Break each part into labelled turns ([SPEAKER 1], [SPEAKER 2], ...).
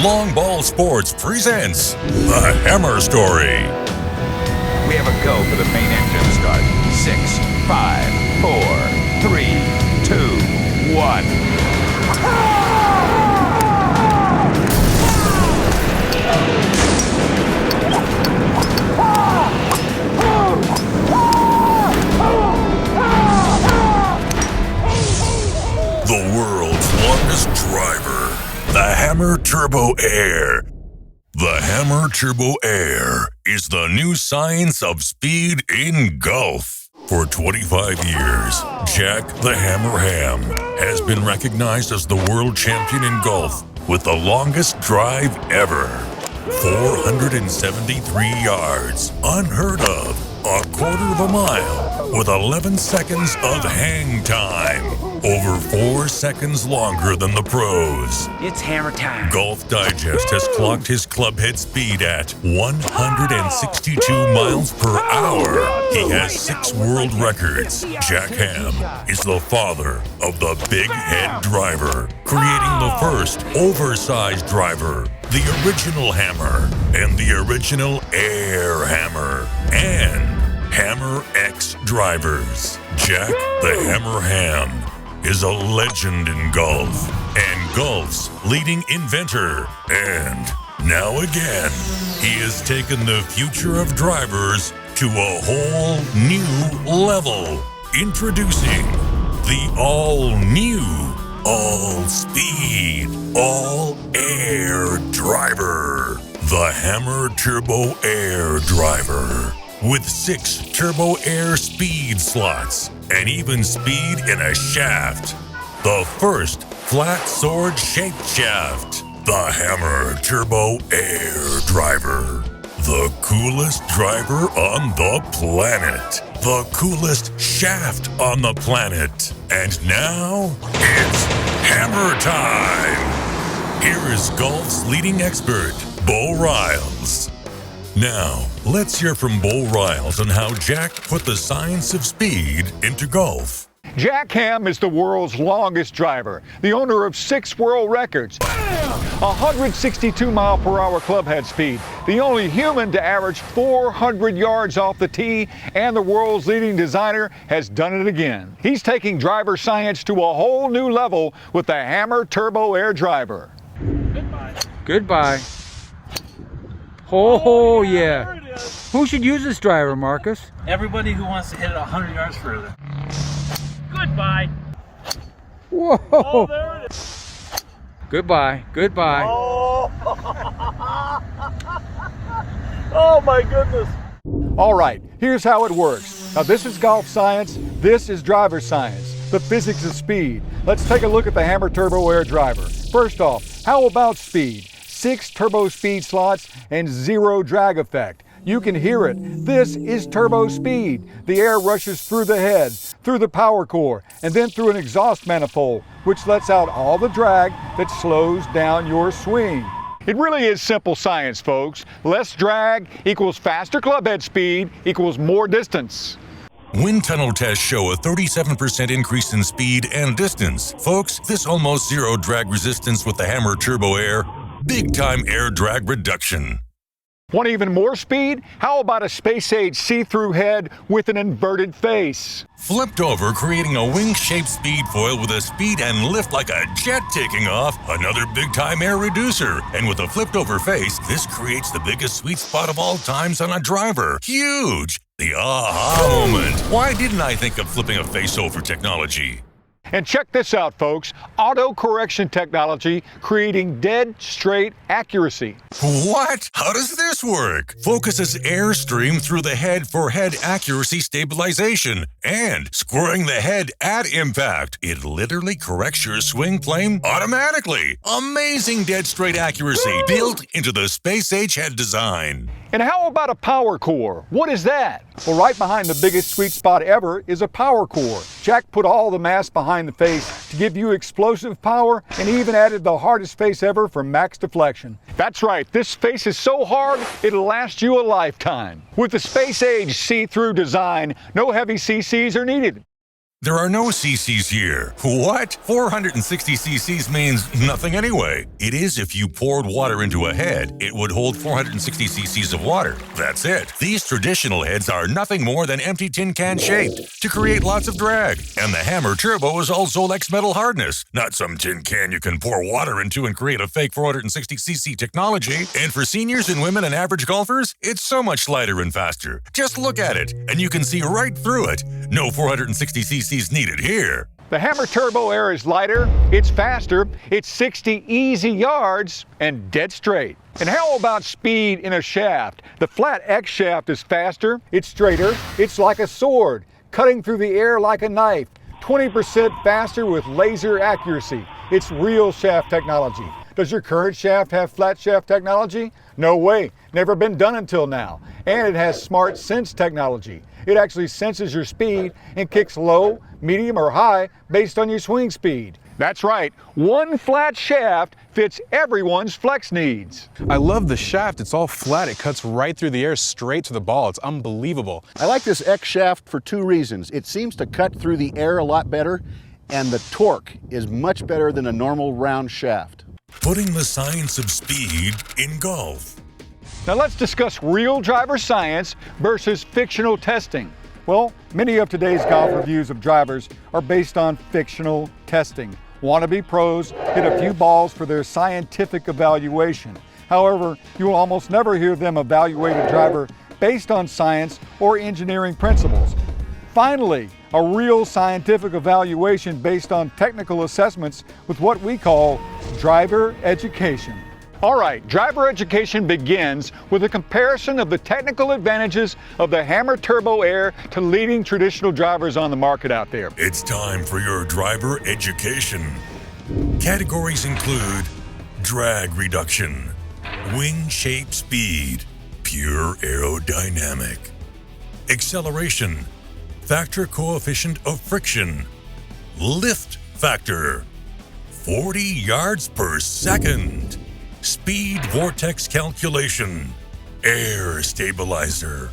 [SPEAKER 1] Long Ball Sports presents The Hammer Story.
[SPEAKER 2] We have a go for the main engine start. 6, 5, 4, 3, 2, 1.
[SPEAKER 1] The world's longest driver, the Hammer Turbo Air. The Hammer Turbo Air is the new science of speed in golf. For 25 years, Jack the Hammer Hamm has been recognized as the world champion in golf with the longest drive ever. 473 yards, unheard of, a quarter of a mile, with 11 seconds of hang time. Over 4 seconds longer than the pros.
[SPEAKER 3] It's hammer time.
[SPEAKER 1] Golf Digest has clocked his club head speed at 162 miles per hour. He has 6 world records. Jack Hamm is the father of the big head driver, creating the first oversized driver, the original hammer, and the original air hammer, and Hammer X drivers. Jack the Hammer Hamm is a legend in golf and golf's leading inventor. And now again, he has taken the future of drivers to a whole new level. Introducing the all-new, all-speed, all-air driver, the Hammer Turbo Air Driver. With 6 Turbo Air speed slots and even speed in a shaft. The first flat sword shaped shaft. The Hammer Turbo Air Driver. The coolest driver on the planet. The coolest shaft on the planet. And now it's hammer time. Here is golf's leading expert, Bo Riles. Now, let's hear from Bo Riles on how Jack put the science of speed into golf.
[SPEAKER 4] Jack Hamm is the world's longest driver, the owner of 6 world records. 162 mile per hour club head speed, the only human to average 400 yards off the tee, and the world's leading designer has done it again. He's taking driver science to a whole new level with the Hammer Turbo Air Driver.
[SPEAKER 5] Goodbye. Oh, yeah. Who should use this driver, Marcus?
[SPEAKER 6] Everybody who wants to hit it 100 yards further. Goodbye.
[SPEAKER 5] Whoa.
[SPEAKER 6] Oh, there it is.
[SPEAKER 5] Goodbye. Goodbye.
[SPEAKER 6] Oh. Oh my goodness.
[SPEAKER 4] All right, here's how it works. Now this is golf science, this is driver science, the physics of speed. Let's take a look at the Hammer Turbo Air Driver. First off, how about speed? 6 turbo speed slots and 0 drag effect. You can hear it. This is turbo speed. The air rushes through the head, through the power core, and then through an exhaust manifold, which lets out all the drag that slows down your swing. It really is simple science, folks. Less drag equals faster club head speed equals more distance.
[SPEAKER 1] Wind tunnel tests show a 37% increase in speed and distance. Folks, this almost zero drag resistance with the Hammer Turbo Air, big-time air drag reduction.
[SPEAKER 4] Want even more speed? How about a space-age see-through head with an inverted face?
[SPEAKER 1] Flipped over, creating a wing-shaped speed foil with a speed and lift like a jet taking off, another big-time air reducer. And with a flipped-over face, this creates the biggest sweet spot of all times on a driver. Huge! The aha moment. Why didn't I think of flipping a face over technology?
[SPEAKER 4] And check this out, folks. Auto correction technology creating dead straight accuracy.
[SPEAKER 1] What? How does this work? Focuses airstream through the head for head accuracy stabilization and squaring the head at impact. It literally corrects your swing plane automatically. Amazing dead straight accuracy built into the space-age head design.
[SPEAKER 4] And how about a power core? What is that? Well, right behind the biggest sweet spot ever is a power core. Jack put all the mass behind the face to give you explosive power and even added the hardest face ever for max deflection. That's right, this face is so hard, it'll last you a lifetime. With the space-age see-through design, no heavy CCs are needed.
[SPEAKER 1] There are no CCs here. What? 460 CCs means nothing anyway. It is if you poured water into a head, it would hold 460 CCs of water. That's it. These traditional heads are nothing more than empty tin can shaped to create lots of drag. And the Hammer Turbo is all Zolex metal hardness, not some tin can you can pour water into and create a fake 460 CC technology. And for seniors and women and average golfers, it's so much lighter and faster. Just look at it, and you can see right through it. No 460 CCs needed here.
[SPEAKER 4] The Hammer Turbo Air is lighter, it's faster, it's 60 easy yards, and dead straight. And how about speed in a shaft? The flat X shaft is faster, it's straighter, it's like a sword, cutting through the air like a knife. 20% faster with laser accuracy. It's real shaft technology. Does your current shaft have flat shaft technology? No way, never been done until now. And it has Smart Sense technology. It actually senses your speed and kicks low, medium, or high based on your swing speed. That's right, one flat shaft fits everyone's flex needs.
[SPEAKER 3] I love the shaft. It's all flat. It cuts right through the air straight to the ball. It's unbelievable.
[SPEAKER 7] I like this X shaft for two reasons. It seems to cut through the air a lot better, and the torque is much better than a normal round shaft.
[SPEAKER 1] Putting the science of speed in golf.
[SPEAKER 4] Now let's discuss real driver science versus fictional testing. Well, many of today's golf reviews of drivers are based on fictional testing. Wannabe pros hit a few balls for their scientific evaluation. However, you will almost never hear them evaluate a driver based on science or engineering principles. Finally, a real scientific evaluation based on technical assessments with what we call driver education. All right, driver education begins with a comparison of the technical advantages of the Hammer Turbo Air to leading traditional drivers on the market out there.
[SPEAKER 1] It's time for your driver education. Categories include drag reduction, wing shape speed, pure aerodynamic, acceleration, factor coefficient of friction, lift factor, 40 yards per second, speed vortex calculation, air stabilizer,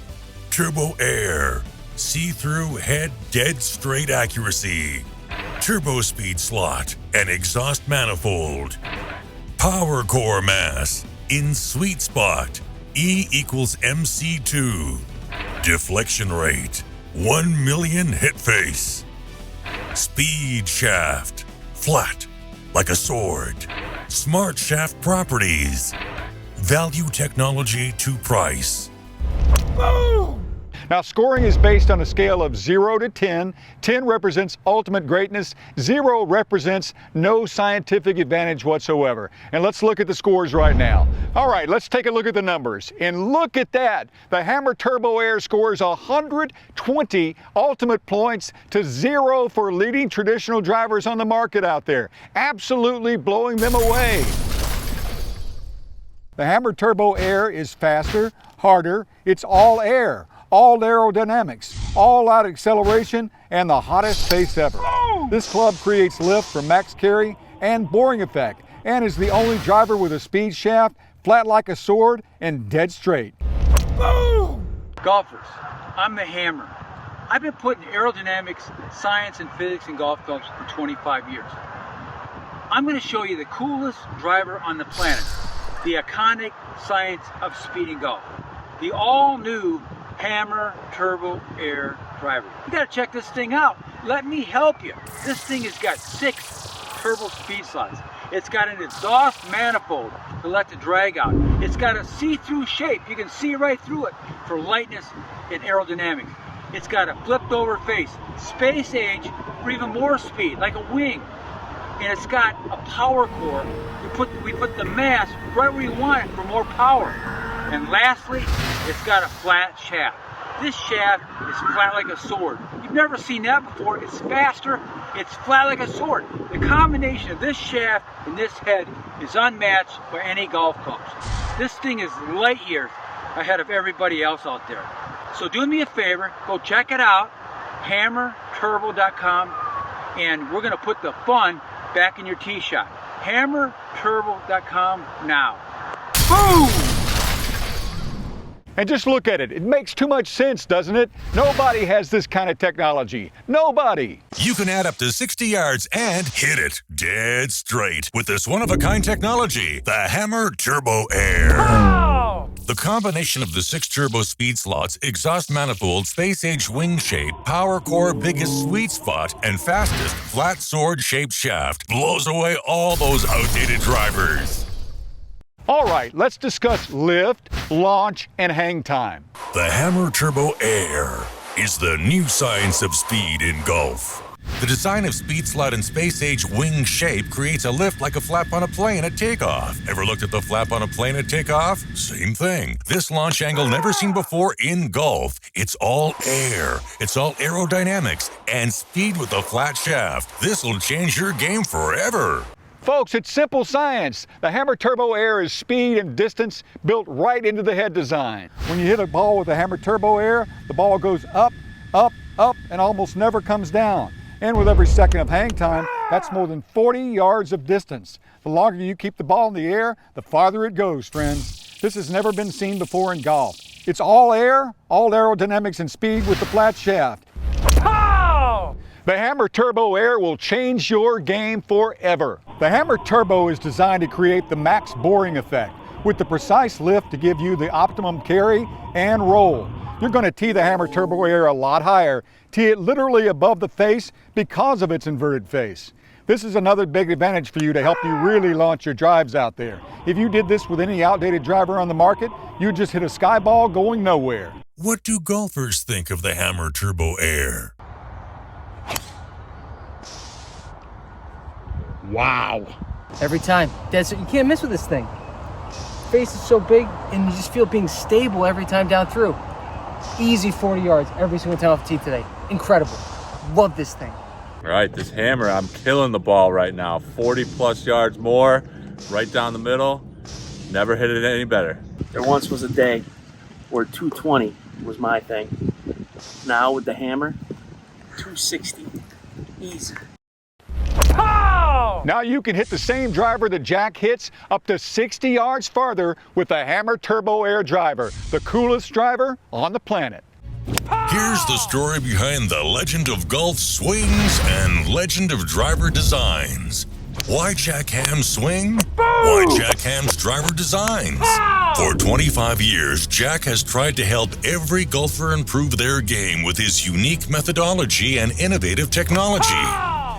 [SPEAKER 1] turbo air, see-through head dead straight accuracy, turbo speed slot and exhaust manifold, power core mass in sweet spot, E equals MC2, deflection rate, 1 million hit face, speed shaft, flat like a sword, smart shaft properties, value technology to price.
[SPEAKER 4] Boom! Now, scoring is based on a scale of 0 to 10. 10 represents ultimate greatness. 0 represents no scientific advantage whatsoever. And let's look at the scores right now. All right, let's take a look at the numbers. And look at that. The Hammer Turbo Air scores 120 ultimate points to 0 for leading traditional drivers on the market out there. Absolutely blowing them away. The Hammer Turbo Air is faster, harder, it's all air. All aerodynamics, all out acceleration, and the hottest pace ever. This club creates lift for max carry and boring effect, and is the only driver with a speed shaft, flat like a sword, and dead straight.
[SPEAKER 5] Boom! Golfers, I'm the Hammer. I've been putting aerodynamics, science, and physics in golf clubs for 25 years. I'm going to show you the coolest driver on the planet, the iconic science of speed in golf, the all-new Hammer Turbo Air driver. You gotta check this thing out. Let me help you. This thing has got 6 turbo speed slots. It's got an exhaust manifold to let the drag out. It's got a see-through shape. You can see right through it for lightness and aerodynamics. It's got a flipped over face, space age for even more speed, like a wing. And it's got a power core. We put the mass right where you want it for more power. And lastly, it's got a flat shaft. This shaft is flat like a sword. You've never seen that before. It's faster, it's flat like a sword. The combination of this shaft and this head is unmatched by any golf clubs. This thing is light years ahead of everybody else out there. So do me a favor, go check it out, hammerturbo.com, and we're gonna put the fun back in your tee shot. Hammerturbo.com now. Boom!
[SPEAKER 4] And just look at it. It makes too much sense, doesn't it? Nobody has this kind of technology. Nobody.
[SPEAKER 1] You can add up to 60 yards and hit it dead straight with this one-of-a-kind technology, the Hammer Turbo Air.
[SPEAKER 6] Oh!
[SPEAKER 1] The combination of the 6 turbo speed slots, exhaust manifold, space-age wing shape, power core biggest sweet spot, and fastest flat sword-shaped shaft blows away all those outdated drivers.
[SPEAKER 4] All right, let's discuss lift, launch, and hang time.
[SPEAKER 1] The Hammer Turbo Air is the new science of speed in golf. The design of speed slot and space-age wing shape creates a lift like a flap on a plane at takeoff. Ever looked at the flap on a plane at takeoff? Same thing. This launch angle never seen before in golf. It's all air. It's all aerodynamics and speed with a flat shaft. This'll change your game forever.
[SPEAKER 4] Folks, it's simple science. The Hammer Turbo Air is speed and distance built right into the head design. When you hit a ball with the Hammer Turbo Air, the ball goes up, up, up, and almost never comes down. And with every second of hang time, that's more than 40 yards of distance. The longer you keep the ball in the air, the farther it goes, friends. This has never been seen before in golf. It's all air, all aerodynamics and speed with the flat shaft.
[SPEAKER 6] Oh!
[SPEAKER 4] The Hammer Turbo Air will change your game forever. The Hammer Turbo is designed to create the max boring effect with the precise lift to give you the optimum carry and roll. You're going to tee the Hammer Turbo Air a lot higher, tee it literally above the face because of its inverted face. This is another big advantage for you to help you really launch your drives out there. If you did this with any outdated driver on the market, you'd just hit a sky ball going nowhere.
[SPEAKER 1] What do golfers think of the Hammer Turbo Air?
[SPEAKER 4] Wow.
[SPEAKER 8] Every time. That's, you can't miss with this thing. Face is so big and you just feel being stable every time down through. Easy 40 yards every single time off the tee today. Incredible. Love this thing.
[SPEAKER 9] All right, this hammer, I'm killing the ball right now. 40 plus yards more, right down the middle. Never hit it any better.
[SPEAKER 10] There once was a day where 220 was my thing. Now with the hammer, 260. Easy.
[SPEAKER 4] Now you can hit the same driver that Jack hits up to 60 yards farther with the Hammer Turbo Air driver, the coolest driver on the planet.
[SPEAKER 1] Here's the story behind the legend of golf swings and legend of driver designs. Why Jack Hamm's swing? Why Jack Hamm's driver designs? For 25 years, Jack has tried to help every golfer improve their game with his unique methodology and innovative technology.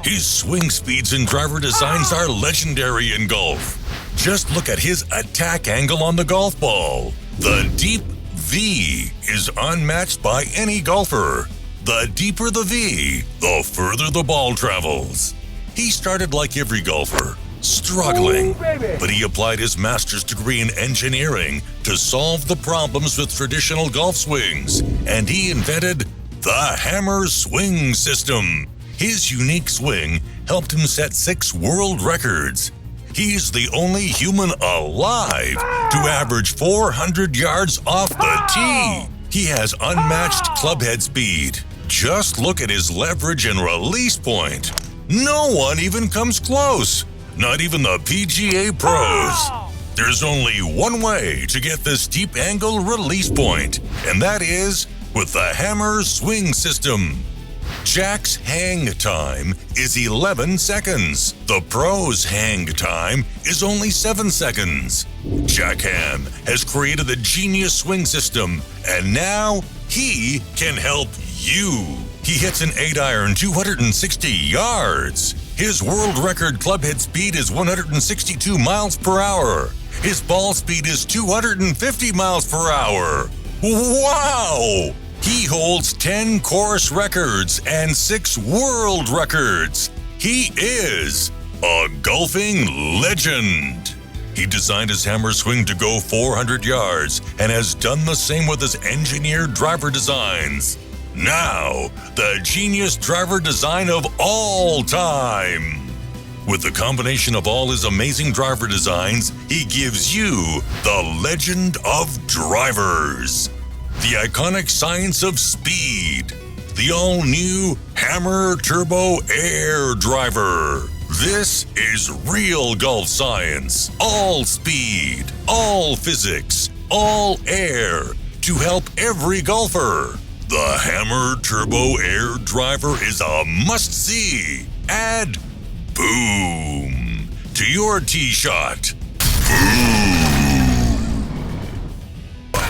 [SPEAKER 1] His swing speeds and driver designs are legendary in golf. Just look at his attack angle on the golf ball. The deep V is unmatched by any golfer. The deeper the V, the further the ball travels. He started like every golfer, struggling, but he applied his master's degree in engineering to solve the problems with traditional golf swings, and he invented the Hammer Swing System. His unique swing helped him set 6 world records. He's the only human alive to average 400 yards off the tee. He has unmatched clubhead speed. Just look at his leverage and release point. No one even comes close, not even the PGA pros. There's only one way to get this steep angle release point, and that is with the Hammer Swing System. Jack's hang time is 11 seconds. The pro's hang time is only 7 seconds. Jack Hamm has created the genius swing system, and now he can help you. He hits an 8-iron 260 yards. His world record clubhead speed is 162 miles per hour. His ball speed is 250 miles per hour. Wow! He holds 10 course records and 6 world records. He is a golfing legend. He designed his hammer swing to go 400 yards and has done the same with his engineered driver designs. Now, the genius driver design of all time. With the combination of all his amazing driver designs, he gives you the legend of drivers. The iconic science of speed. The all-new Hammer Turbo Air driver. This is real golf science. All speed, all physics, all air to help every golfer. The Hammer Turbo Air driver is a must-see. Add boom to your tee shot.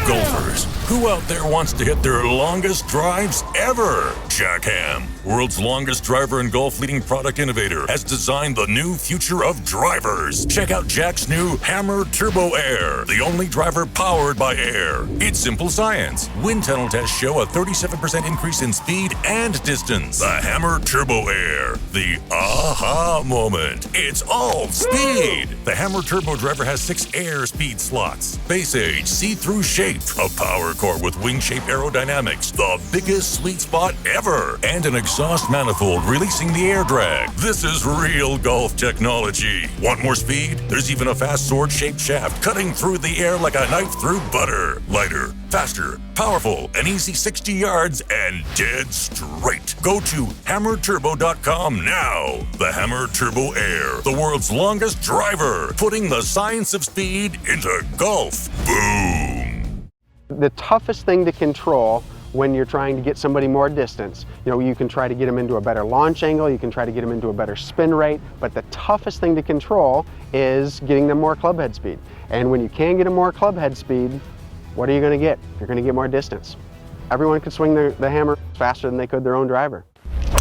[SPEAKER 1] Golfers, who out there wants to hit their longest drives ever? Jack Hamm, world's longest driver and golf leading product innovator, has designed the new future of drivers. Check out Jack's new Hammer Turbo Air, the only driver powered by air. It's simple science. Wind tunnel tests show a 37% increase in speed and distance. The Hammer Turbo Air, the aha moment. It's all speed. The Hammer Turbo driver has 6 air speed slots, base age, see-through shape, a power core with wing-shaped aerodynamics, the biggest sweet spot ever, and an exhaust manifold releasing the air drag. This is real golf technology. Want more speed? There's even a fast sword-shaped shaft cutting through the air like a knife through butter. Lighter, faster, powerful, an easy 60 yards and dead straight. Go to hammerturbo.com now. The Hammer Turbo Air, the world's longest driver, putting the science of speed into golf. Boom.
[SPEAKER 11] The toughest thing to control when you're trying to get somebody more distance, you can try to get them into a better launch angle, you can try to get them into a better spin rate, but the toughest thing to control is getting them more club head speed. And when you can get them more club head speed, what are you going to get? You're going to get more distance. Everyone could swing the hammer faster than they could their own driver.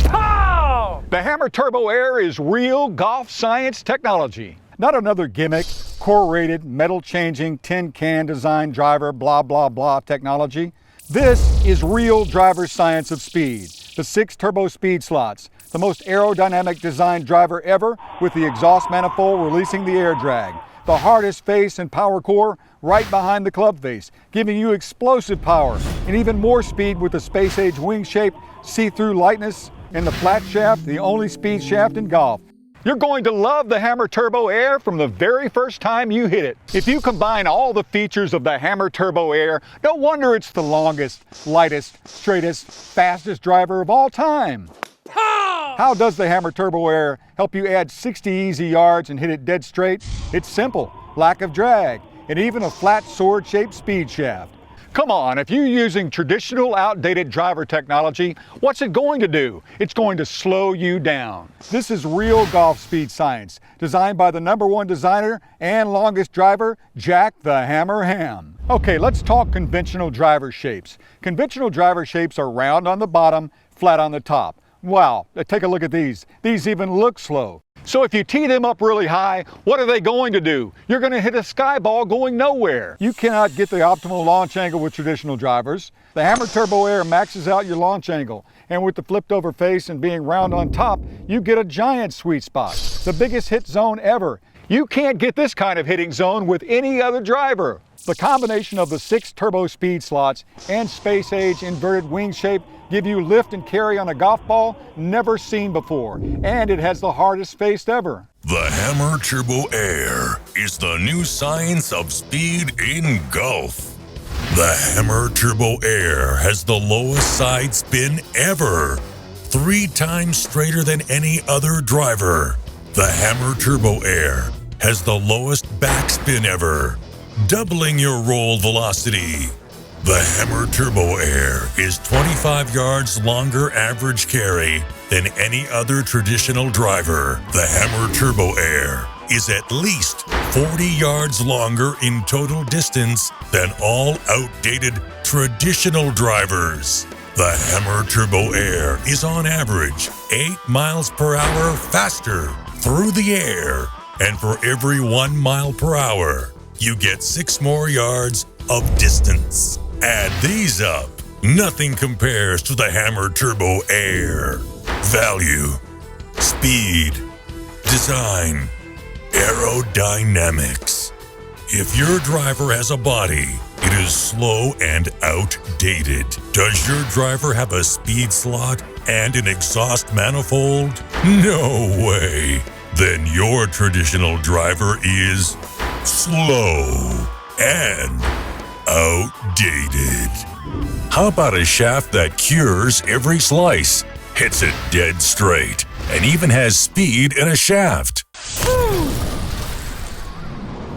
[SPEAKER 4] Pow! The Hammer Turbo Air is real golf science technology. Not another gimmick, core-rated, metal-changing, tin-can design driver, blah, blah, blah technology. This is real driver science of speed. The 6 turbo speed slots, the most aerodynamic designed driver ever with the exhaust manifold releasing the air drag. The hardest face and power core right behind the club face, giving you explosive power and even more speed with the space-age wing shape, see-through lightness, and the flat shaft, the only speed shaft in golf. You're going to love the Hammer Turbo Air from the very first time you hit it. If you combine all the features of the Hammer Turbo Air, no wonder it's the longest, lightest, straightest, fastest driver of all time. How does the Hammer Turbo Air help you add 60 easy yards and hit it dead straight? It's simple, lack of drag, and even a flat sword-shaped speed shaft. Come on, if you're using traditional outdated driver technology, what's it going to do? It's going to slow you down. This is real golf speed science, designed by the #1 designer and longest driver, Jack the Hammer Hamm. Okay, let's talk conventional driver shapes. Conventional driver shapes are round on the bottom, flat on the top. Wow, take a look at these. These even look slow. So if you tee them up really high, what are they going to do? You're going to hit a sky ball going nowhere. You cannot get the optimal launch angle with traditional drivers. The Hammer Turbo Air maxes out your launch angle, and with the flipped over face and being round on top, you get a giant sweet spot, the biggest hit zone ever. You can't get this kind of hitting zone with any other driver. The combination of the 6 turbo speed slots and space age inverted wing shape give you lift and carry on a golf ball never seen before, and it has the hardest face ever.
[SPEAKER 1] The Hammer Turbo Air is the new science of speed in golf. The Hammer Turbo Air has the lowest side spin ever, 3 times straighter than any other driver. The Hammer Turbo Air has the lowest backspin ever, doubling your roll velocity. The Hammer Turbo Air is 25 yards longer average carry than any other traditional driver. The Hammer Turbo Air is at least 40 yards longer in total distance than all outdated traditional drivers. The Hammer Turbo Air is on average 8 miles per hour faster through the air, and for every 1 mile per hour, you get 6 more yards of distance. Add these up. Nothing compares to the Hammer Turbo Air. Value, speed, design, aerodynamics. If your driver has a body, it is slow and outdated. Does your driver have a speed slot and an exhaust manifold? No way. Then your traditional driver is slow and outdated. How about a shaft that cures every slice, hits it dead straight, and even has speed in a shaft?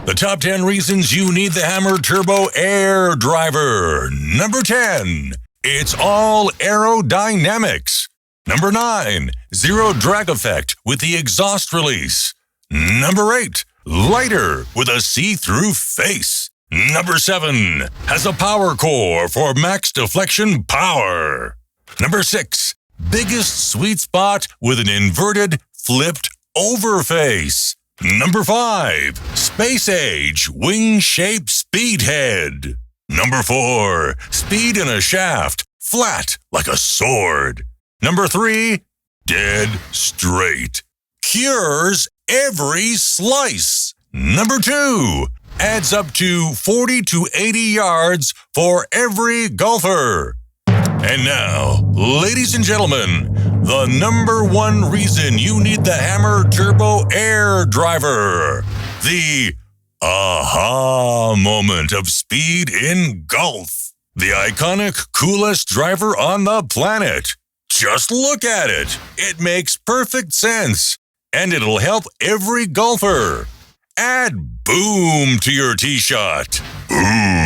[SPEAKER 1] The top 10 reasons you need the Hammer Turbo Air Driver. Number 10, it's all aerodynamics. Number 9, zero drag effect with the exhaust release. Number 8, lighter with a see-through face. Number 7, has a power core for max deflection power. Number 6, biggest sweet spot with an inverted, flipped over face. Number 5, space age wing shape speed head. Number 4, speed in a shaft, flat like a sword. Number 3, dead straight. Cures every slice. Number 2, adds up to 40 to 80 yards for every golfer. And now, ladies and gentlemen, the number 1 reason you need the Hammer Turbo Air Driver. The aha moment of speed in golf. The iconic, coolest driver on the planet. Just look at it. It makes perfect sense. And it'll help every golfer. Add boom to your tee shot. Boom.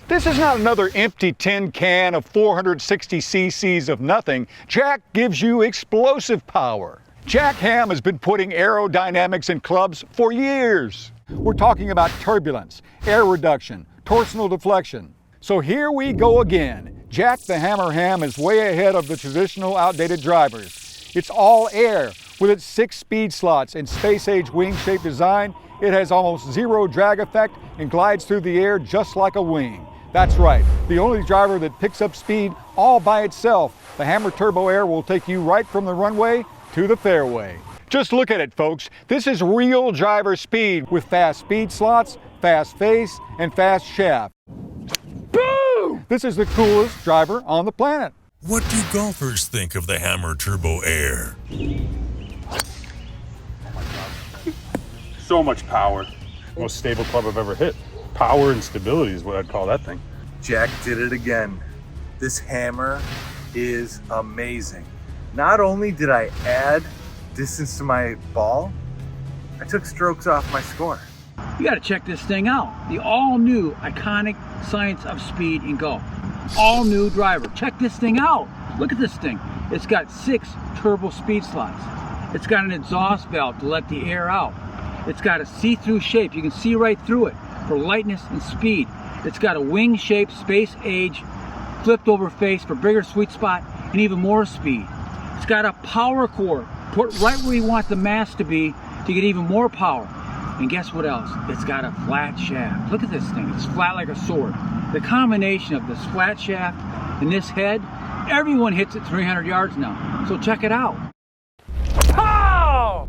[SPEAKER 4] This is not another empty tin can of 460 cc's of nothing. Jack gives you explosive power. Jack Hamm has been putting aerodynamics in clubs for years. We're talking about turbulence, air reduction, torsional deflection. So here we go again. Jack the Hammer Hamm is way ahead of the traditional outdated drivers. It's all air. With its 6 speed slots and space-age wing-shaped design, it has almost zero drag effect and glides through the air just like a wing. That's right, the only driver that picks up speed all by itself. The Hammer Turbo Air will take you right from the runway to the fairway. Just look at it, folks. This is real driver speed with fast speed slots, fast face, and fast shaft. Boom! This is the coolest driver on the planet.
[SPEAKER 1] What do golfers think of the Hammer Turbo Air?
[SPEAKER 3] So much power. Most stable club I've ever hit. Power and stability is what I'd call that thing.
[SPEAKER 12] Jack did it again. This hammer is amazing. Not only did I add distance to my ball, I took strokes off my score.
[SPEAKER 5] You got to check this thing out. The all-new iconic science of speed in golf. All-new driver. Check this thing out. Look at this thing. It's got 6 turbo speed slots. It's got an exhaust valve to let the air out. It's got a see-through shape. You can see right through it for lightness and speed. It's got a wing-shaped space age flipped over face for bigger sweet spot and even more speed. It's got a power core put right where you want the mass to be to get even more power. And guess what else? It's got a flat shaft. Look at this thing. It's flat like a sword. The combination of this flat shaft and this head, everyone hits it 300 yards now. So check it out.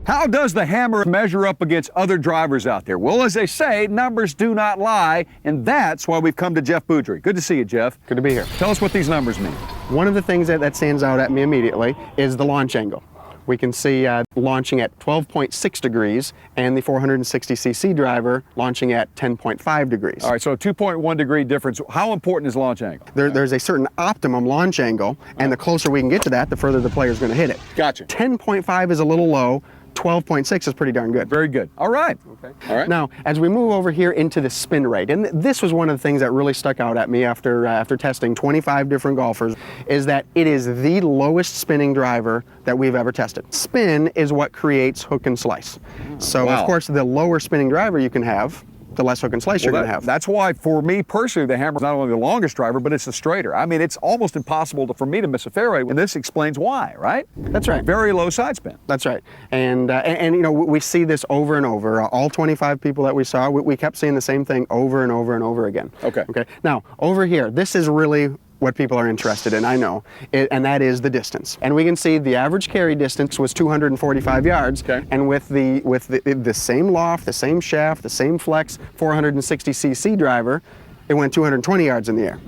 [SPEAKER 4] How does the Hammer measure up against other drivers out there? Well, as they say, numbers do not lie, and that's why we've come to Jeff Boudry. Good to see you, Jeff.
[SPEAKER 11] Good to be here.
[SPEAKER 4] Tell us what these numbers mean.
[SPEAKER 11] One of the things that stands out at me immediately is the launch angle. We can see launching at 12.6 degrees and the 460cc driver launching at 10.5 degrees.
[SPEAKER 4] All right, so a 2.1 degree difference. How important is launch angle?
[SPEAKER 11] There's a certain optimum launch angle, and the closer we can get to that, the further the player is going to hit it.
[SPEAKER 4] Gotcha.
[SPEAKER 11] 10.5 is a little low. 12.6 is pretty darn good.
[SPEAKER 4] Very good. All right.
[SPEAKER 11] Okay.
[SPEAKER 4] All right.
[SPEAKER 11] Now, as we move over here into the spin rate, and this was one of the things that really stuck out at me after testing 25 different golfers, is that it is the lowest spinning driver that we've ever tested. Spin is what creates hook and slice. So,
[SPEAKER 4] wow.
[SPEAKER 11] Of course, the lower spinning driver you can have, the less hook and slice you're going to have.
[SPEAKER 4] That's why, for me personally, the Hammer is not only the longest driver, but it's the straighter. I mean, it's almost impossible for me to miss a fairway, and this explains why, right?
[SPEAKER 11] That's right.
[SPEAKER 4] Very low side spin.
[SPEAKER 11] That's right. And you know, we see this over and over. All 25 people that we saw, we kept seeing the same thing over and over and over again.
[SPEAKER 4] Okay.
[SPEAKER 11] Okay. Now, over here, this is really what people are interested in, I know, and that is the distance. And we can see the average carry distance was 245 yards,
[SPEAKER 4] okay.
[SPEAKER 11] And with the same loft, the same shaft, the same flex 460cc driver, it went 220 yards in the air.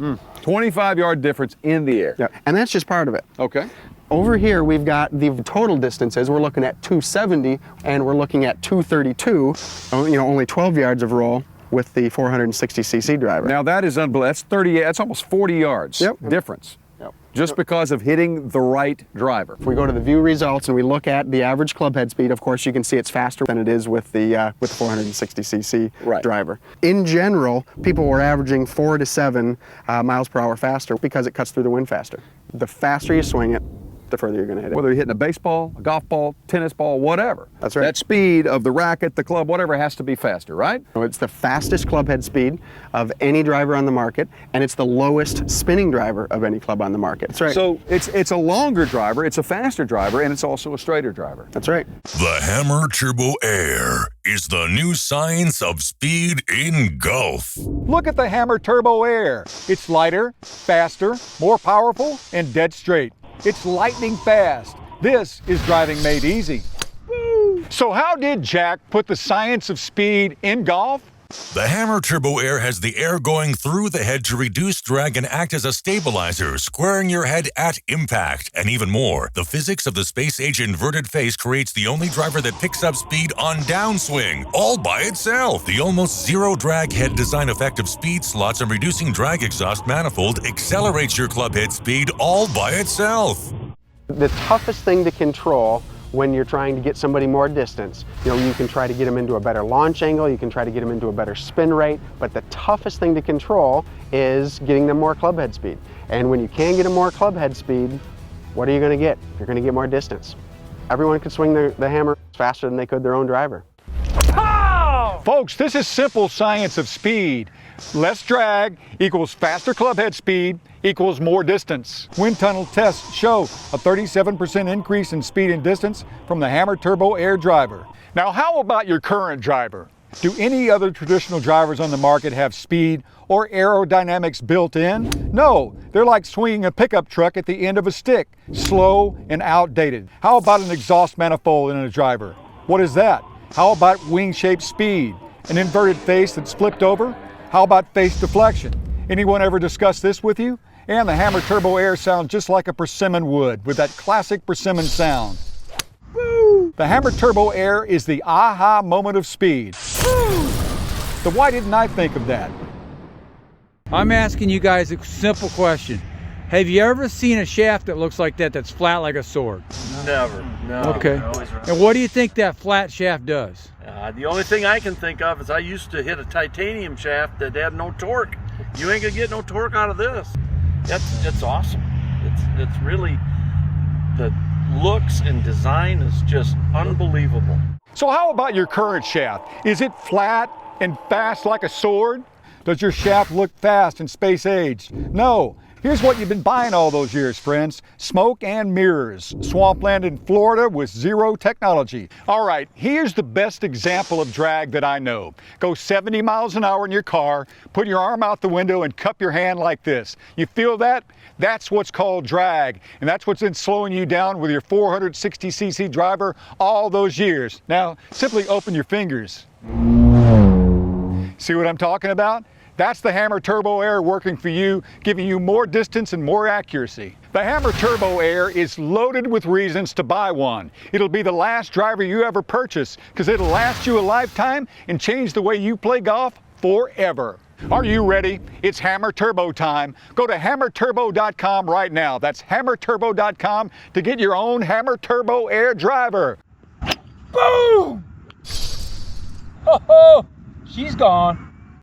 [SPEAKER 4] 25-yard difference in the air.
[SPEAKER 11] Yeah, and that's just part of it.
[SPEAKER 4] Okay.
[SPEAKER 11] Over here, we've got the total distances. We're looking at 270, and we're looking at 232, you know, only 12 yards of roll with the 460cc driver.
[SPEAKER 4] Now that is unbelievable. That's 38, that's almost 40 yards difference.
[SPEAKER 11] Yep.
[SPEAKER 4] just because of hitting the right driver.
[SPEAKER 11] If we go to the view results and we look at the average club head speed, of course you can see it's faster than it is with the 460cc driver. In general, people were averaging 4 to 7 miles per hour faster because it cuts through the wind faster. The faster you swing it, the further you're going to hit it.
[SPEAKER 4] Whether you're hitting a baseball, a golf ball, tennis ball, whatever.
[SPEAKER 11] That's right.
[SPEAKER 4] That speed of the racket, the club, whatever has to be faster, right?
[SPEAKER 11] It's the fastest club head speed of any driver on the market, and it's the lowest spinning driver of any club on the market. That's right.
[SPEAKER 4] So it's a longer driver, it's a faster driver, and it's also a straighter driver.
[SPEAKER 11] That's right.
[SPEAKER 1] The Hammer Turbo Air is the new science of speed in golf.
[SPEAKER 4] Look at the Hammer Turbo Air. It's lighter, faster, more powerful, and dead straight. It's lightning fast. This is driving made easy. Woo. So how did Jack put the science of speed in golf?
[SPEAKER 1] The Hammer Turbo Air has the air going through the head to reduce drag and act as a stabilizer, squaring your head at impact. And even more, the physics of the space-age inverted face creates the only driver that picks up speed on downswing, all by itself. The almost zero drag head design effect of speed slots and reducing drag exhaust manifold accelerates your club head speed all by itself.
[SPEAKER 11] The toughest thing to control when you're trying to get somebody more distance, you can try to get them into a better launch angle, you can try to get them into a better spin rate, but the toughest thing to control is getting them more club head speed. And when you can get them more club head speed, what are you going to get? You're going to get more distance. Everyone could swing the hammer faster than they could their own driver.
[SPEAKER 4] Pow! Folks, this is simple science of speed. Less drag equals faster club head speed equals more distance. Wind tunnel tests show a 37% increase in speed and distance from the Hammer Turbo Air driver. Now, how about your current driver? Do any other traditional drivers on the market have speed or aerodynamics built in? No, they're like swinging a pickup truck at the end of a stick, slow and outdated. How about an exhaust manifold in a driver? What is that? How about wing-shaped speed? An inverted face that's flipped over? How about face deflection? Anyone ever discuss this with you? And the Hammer Turbo Air sounds just like a persimmon would, with that classic persimmon sound. Woo! The Hammer Turbo Air is the aha moment of speed. Woo! So why didn't I think of that?
[SPEAKER 5] I'm asking you guys a simple question. Have you ever seen a shaft that looks like that, that's flat like a sword?
[SPEAKER 10] Never. No.
[SPEAKER 5] Okay. And what do you think that flat shaft does?
[SPEAKER 10] The only thing I can think of is I used to hit a titanium shaft that had no torque. You ain't gonna get no torque out of this. It's awesome. It's really, the looks and design is just unbelievable.
[SPEAKER 4] So how about your current shaft? Is it flat and fast like a sword? Does your shaft look fast and space aged? No. Here's what you've been buying all those years, friends. Smoke and mirrors. Swampland in Florida with zero technology. All right, here's the best example of drag that I know. Go 70 miles an hour in your car, put your arm out the window and cup your hand like this. You feel that? That's what's called drag, and that's what's been slowing you down with your 460cc driver all those years. Now, simply open your fingers. See what I'm talking about? That's the Hammer Turbo Air working for you, giving you more distance and more accuracy. The Hammer Turbo Air is loaded with reasons to buy one. It'll be the last driver you ever purchase, because it'll last you a lifetime and change the way you play golf forever. Are you ready? It's Hammer Turbo time. Go to hammerturbo.com right now. That's hammerturbo.com to get your own Hammer Turbo Air driver. Boom!
[SPEAKER 5] Ho ho! She's gone.